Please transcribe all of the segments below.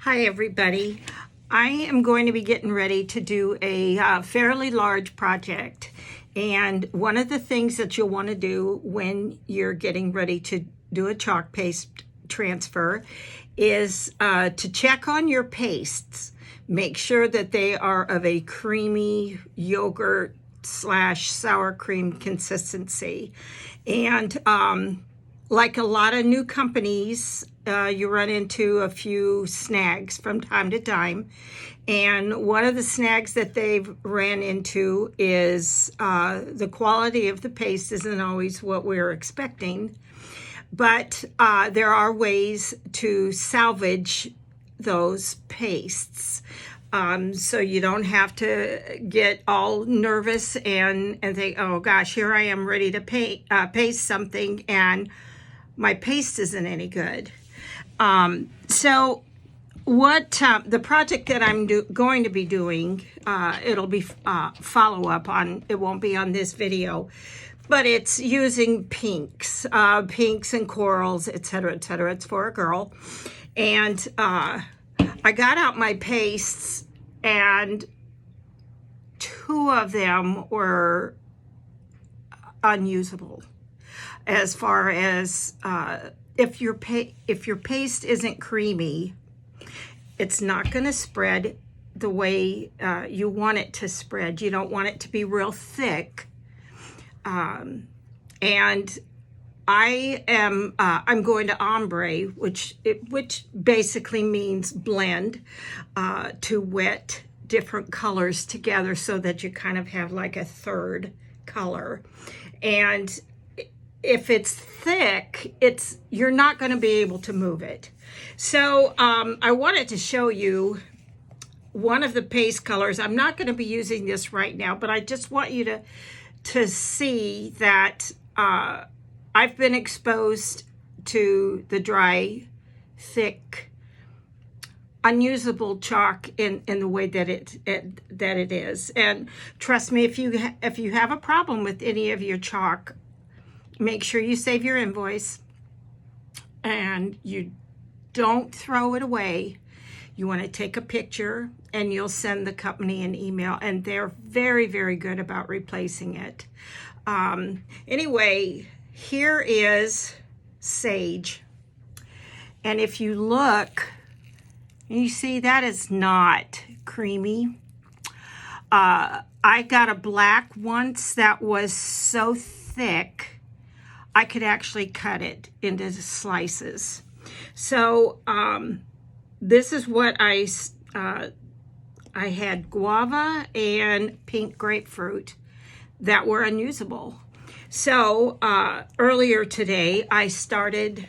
Hi everybody. I am going to be getting ready to do a fairly large project, and one of the things that you'll want to do when you're getting ready to do a chalk paste transfer is to check on your pastes. Make sure that they are of a creamy yogurt / sour cream consistency, and like a lot of new companies, you run into a few snags from time to time. And one of the snags that they've ran into is the quality of the paste isn't always what we're expecting. But there are ways to salvage those pastes. So you don't have to get all nervous and think, oh gosh, here I am ready to paste something and my paste isn't any good. So what the project that I'm going to be doing, it'll be follow-up on, it won't be on this video, but it's using pinks and corals, etc., etc. It's for a girl. And I got out my pastes, and two of them were unusable. As far as if your paste isn't creamy, it's not going to spread the way you want it to spread. You don't want it to be real thick. And I'm going to ombre, which basically means blend to wet different colors together so that you kind of have like a third color. And if it's thick, you're not going to be able to move it. So I wanted to show you one of the paste colors. I'm not going to be using this right now, but I just want you to see that I've been exposed to the dry, thick, unusable chalk in the way that it is. And trust me, if you have a problem with any of your chalk, make sure you save your invoice and you don't throw it away. You want to take a picture and you'll send the company an email, and they're very, very good about replacing it. Anyway, here is sage. And if you look, you see that is not creamy. I got a black once that was so thick I could actually cut it into slices. So this is what I had guava and pink grapefruit that were unusable. So earlier today I started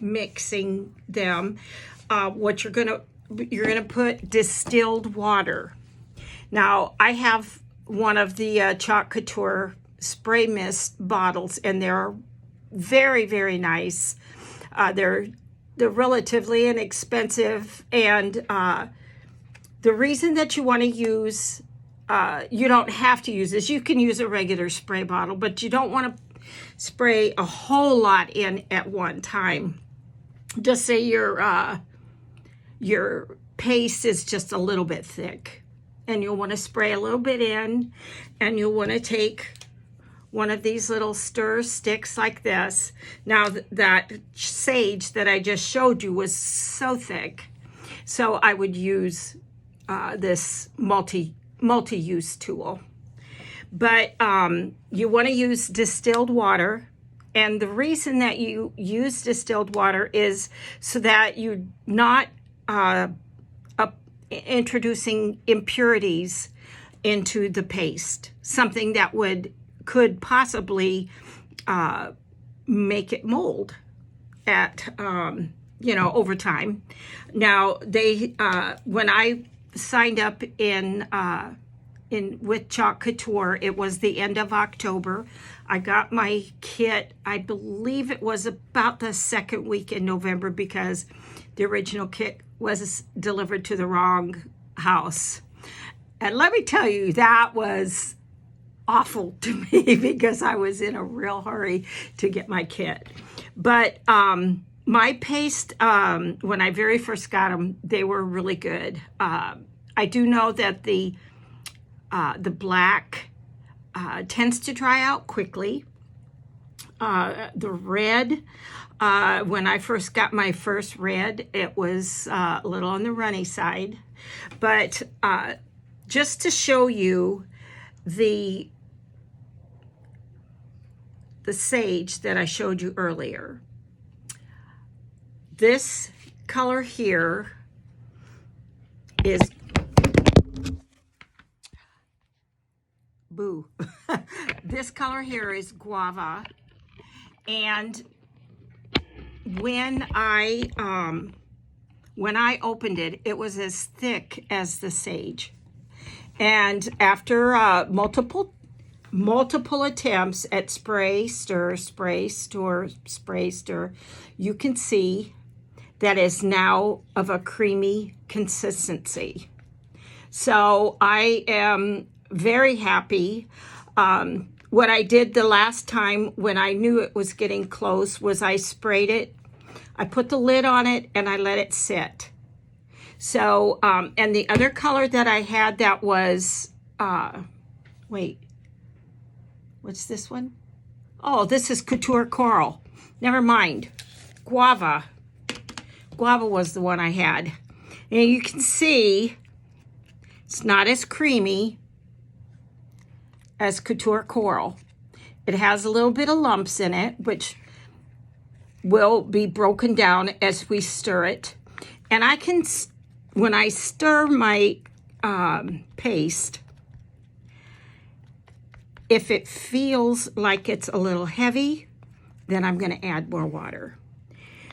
mixing them. What you're gonna put distilled water. Now I have one of the Chalk Couture spray mist bottles, and they're very, very nice. They're relatively inexpensive, and the reason that you want to use, you don't have to use this. You can use a regular spray bottle, but you don't want to spray a whole lot in at one time. Just say your paste is just a little bit thick, and you'll want to spray a little bit in, and you'll want to take one of these little stir sticks like this. Now that sage that I just showed you was so thick, so I would use this multi-use tool. But you want to use distilled water, and the reason that you use distilled water is so that you're not introducing impurities into the paste, something that could possibly make it mold at over time. Now they when I signed up in with Chalk Couture, it was the end of October. I got my kit, I believe it was about the second week in November, because the original kit was delivered to the wrong house. And let me tell you, that was awful to me because I was in a real hurry to get my kit. But My paste, when I very first got them, they were really good. I do know that the black tends to dry out quickly. The red, when I first got my first red, it was a little on the runny side. But just to show you the sage that I showed you earlier, this color here is boo. This color here is guava, and when I opened it, it was as thick as the sage. And after multiple attempts at spray, stir, spray, stir, spray, stir, you can see that is now of a creamy consistency. So I am very happy. What I did the last time when I knew it was getting close was I sprayed it. I put the lid on it and I let it sit. So, and the other color that I had that was, wait, what's this one? Oh, this is Couture Coral. Never mind. Guava. Guava was the one I had. And you can see it's not as creamy as Couture Coral. It has a little bit of lumps in it, which will be broken down as we stir it. And I can, when I stir my paste, if it feels like it's a little heavy, then I'm going to add more water.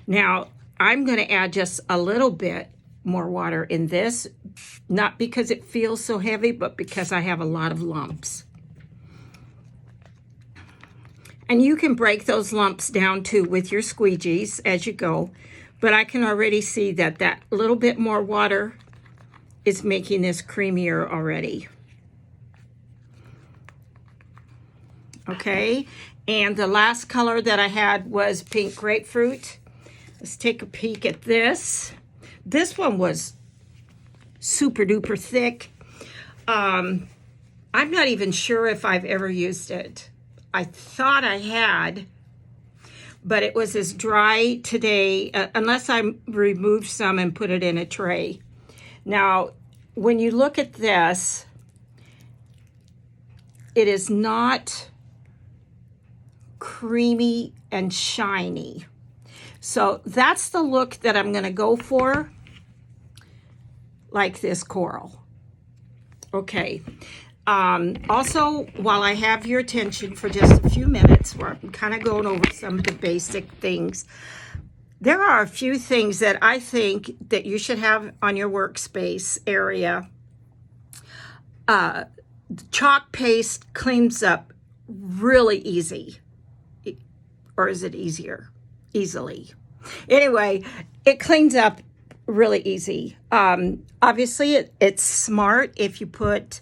Now, I'm going to add just a little bit more water in this, not because it feels so heavy, but because I have a lot of lumps. And you can break those lumps down too with your squeegees as you go, but I can already see that that little bit more water is making this creamier already. Okay, and the last color that I had was pink grapefruit. Let's take a peek at this. This one was super duper thick. I'm not even sure if I've ever used it. I thought I had, but it was as dry today, unless I removed some and put it in a tray. Now, when you look at this, it is not creamy and shiny. So that's the look that I'm going to go for, like this coral. Okay. Also, while I have your attention for just a few minutes, where I'm kind of going over some of the basic things, there are a few things that I think that you should have on your workspace area. Chalk paste cleans up really easy. Or is it easier? Easily. Anyway, it cleans up really easy. Obviously, it's smart if you put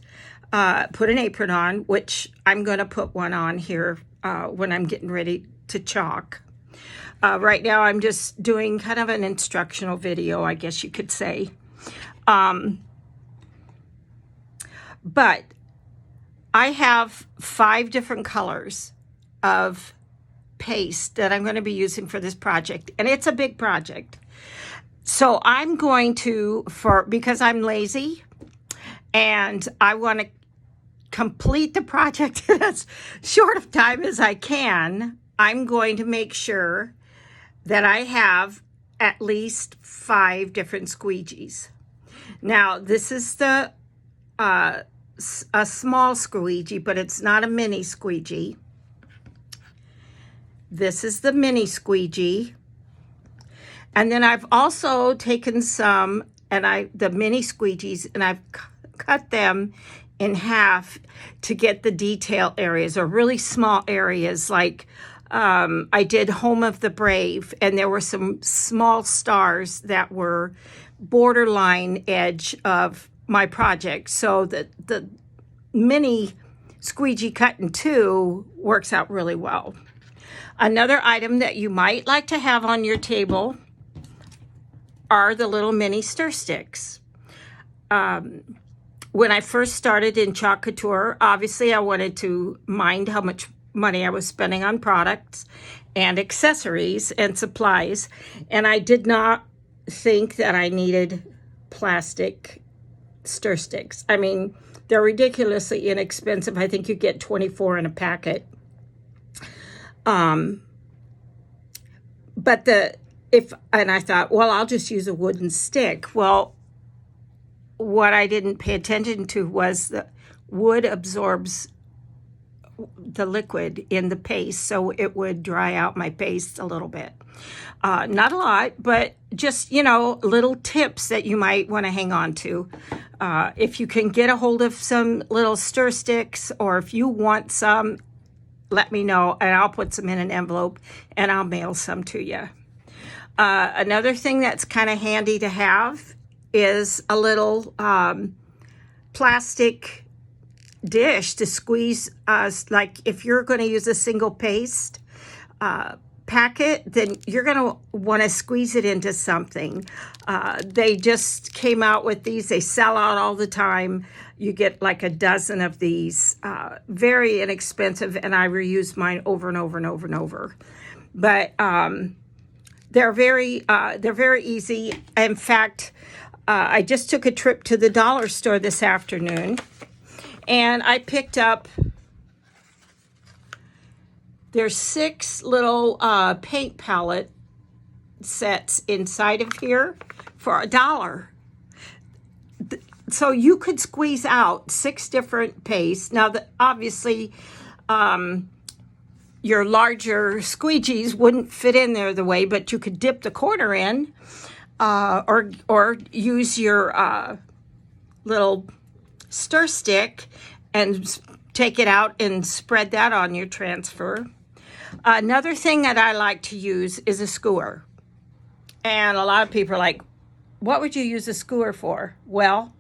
an apron on, which I'm going to put one on here when I'm getting ready to chalk. Right now, I'm just doing kind of an instructional video, I guess you could say. But I have 5 different colors of paste that I'm going to be using for this project, and it's a big project. So I'm going to, because I'm lazy and I want to complete the project in as short of time as I can, I'm going to make sure that I have at least 5 different squeegees. Now, this is the a small squeegee, but it's not a mini squeegee. This is the mini squeegee. And then I've also taken some, the mini squeegees, and I've cut them in half to get the detail areas, or really small areas, like I did Home of the Brave, and there were some small stars that were borderline edge of my project. So the mini squeegee cut in 2 works out really well. Another item that you might like to have on your table are the little mini stir sticks. When I first started in Chalk Couture, obviously I wanted to mind how much money I was spending on products and accessories and supplies, and I did not think that I needed plastic stir sticks. I mean, they're ridiculously inexpensive. I think you get 24 in a packet. And I thought, well, I'll just use a wooden stick. Well, what I didn't pay attention to was the wood absorbs the liquid in the paste, so it would dry out my paste a little bit. Not a lot, but just, little tips that you might want to hang on to. If you can get a hold of some little stir sticks, or if you want some, let me know, and I'll put some in an envelope and I'll mail some to you. Another thing that's kind of handy to have is a little plastic dish to squeeze, like if you're going to use a single paste packet, then you're going to want to squeeze it into something. They just came out with these. They sell out all the time. You get like a dozen of these, very inexpensive, and I reuse mine over and over and over and over. But they're very easy. In fact, I just took a trip to the dollar store this afternoon, and I picked up, there's 6 little paint palette sets inside of here for $1. So you could squeeze out 6 different pastes. Now, obviously, your larger squeegees wouldn't fit in there the way, but you could dip the corner in, or use your little stir stick and take it out and spread that on your transfer. Another thing that I like to use is a skewer. And a lot of people are like, what would you use a skewer for? Well,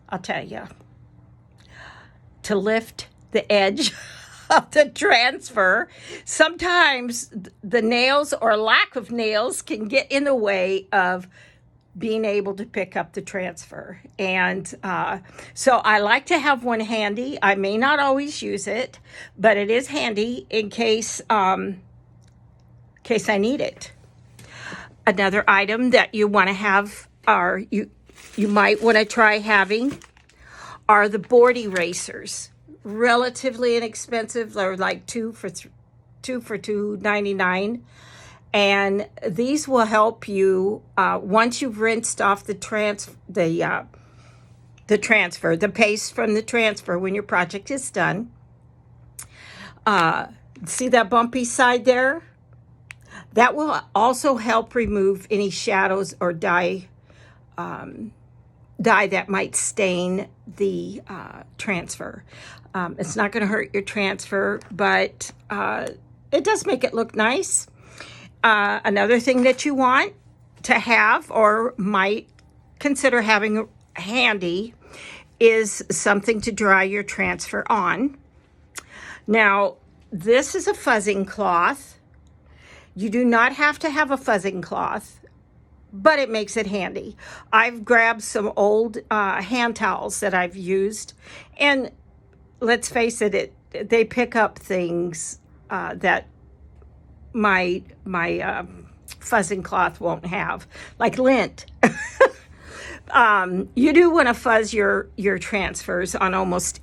I'll tell you. To lift the edge of the transfer. Sometimes the nails or lack of nails can get in the way of being able to pick up the transfer. And so I like to have one handy. I may not always use it, but it is handy in case I need it. Another item that you want to have, or you might want to try having, are the board erasers. Relatively inexpensive. They're like two for $2.99. And these will help you once you've rinsed off the paste from the transfer when your project is done. See that bumpy side there? That will also help remove any shadows or dye that might stain the transfer. It's not going to hurt your transfer, but it does make it look nice. Another thing that you want to have or might consider having handy is something to dry your transfer on. Now, this is a fuzzing cloth. You do not have to have a fuzzing cloth, but it makes it handy. I've grabbed some old hand towels that I've used, and let's face it, they pick up things that my fuzzing cloth won't have, like lint. You do want to fuzz your transfers on almost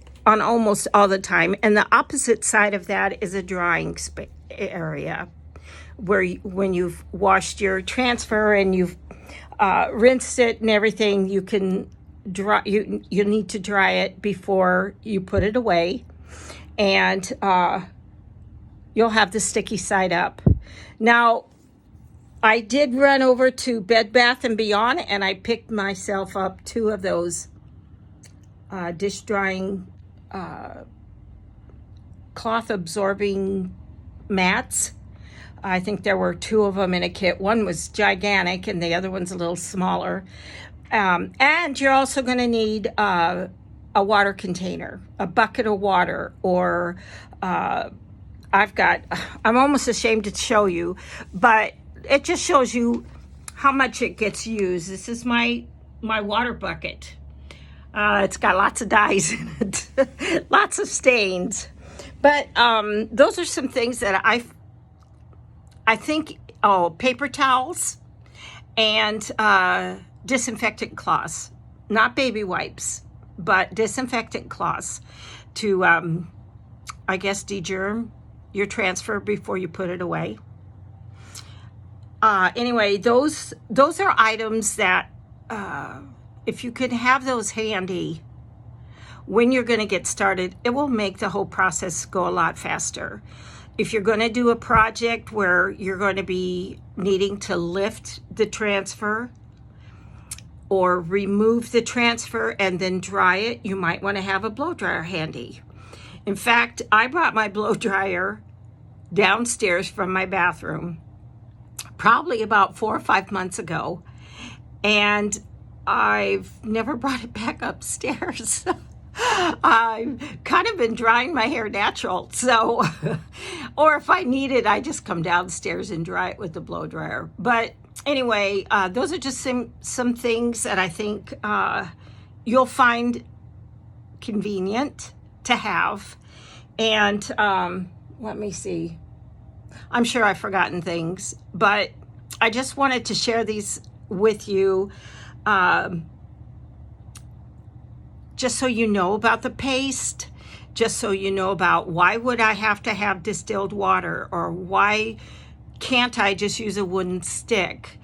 all the time, and the opposite side of that is a drying area, where when you've washed your transfer and you've rinsed it and everything, you can dry. You need to dry it before you put it away, and you'll have the sticky side up. Now, I did run over to Bed Bath & Beyond, and I picked myself up 2 of those dish drying cloth absorbing mats. I think there were 2 of them in a kit. One was gigantic and the other one's a little smaller. And you're also going to need a water container, a bucket of water, or I'm almost ashamed to show you, but it just shows you how much it gets used. This is my water bucket. It's got lots of dyes in it, lots of stains. But those are some things that I think, paper towels and disinfectant cloths, not baby wipes, but disinfectant cloths to, I guess, degerm your transfer before you put it away. Anyway, those are items that if you could have those handy when you're going to get started, it will make the whole process go a lot faster. If you're going to do a project where you're going to be needing to lift the transfer or remove the transfer and then dry it, you might want to have a blow dryer handy. In fact, I brought my blow dryer downstairs from my bathroom probably about 4 or 5 months ago, and I've never brought it back upstairs. I've kind of been drying my hair natural, so, or if I need it, I just come downstairs and dry it with the blow dryer. But anyway, those are just some things that I think you'll find convenient to have. And let me see. I'm sure I've forgotten things, but I just wanted to share these with you. Just so you know about the paste, just so you know about why would I have to have distilled water, or why can't I just use a wooden stick?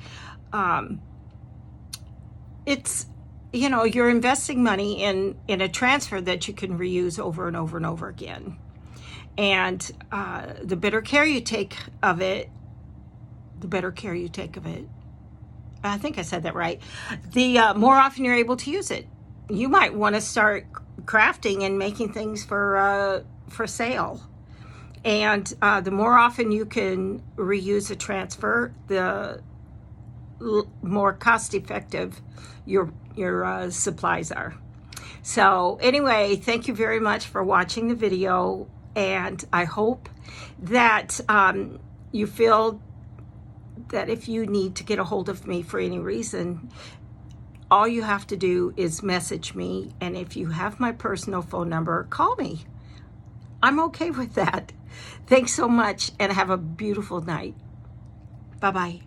It's, you're investing money in a transfer that you can reuse over and over and over again. And the better care you take of it, the better care you take of it. I think I said that right. The more often you're able to use it. You might want to start crafting and making things for sale. And the more often you can reuse a transfer, the more cost effective your supplies are. So anyway, thank you very much for watching the video, and I hope that you feel that if you need to get a hold of me for any reason, all you have to do is message me, and if you have my personal phone number, call me. I'm okay with that. Thanks so much, and have a beautiful night. Bye-bye.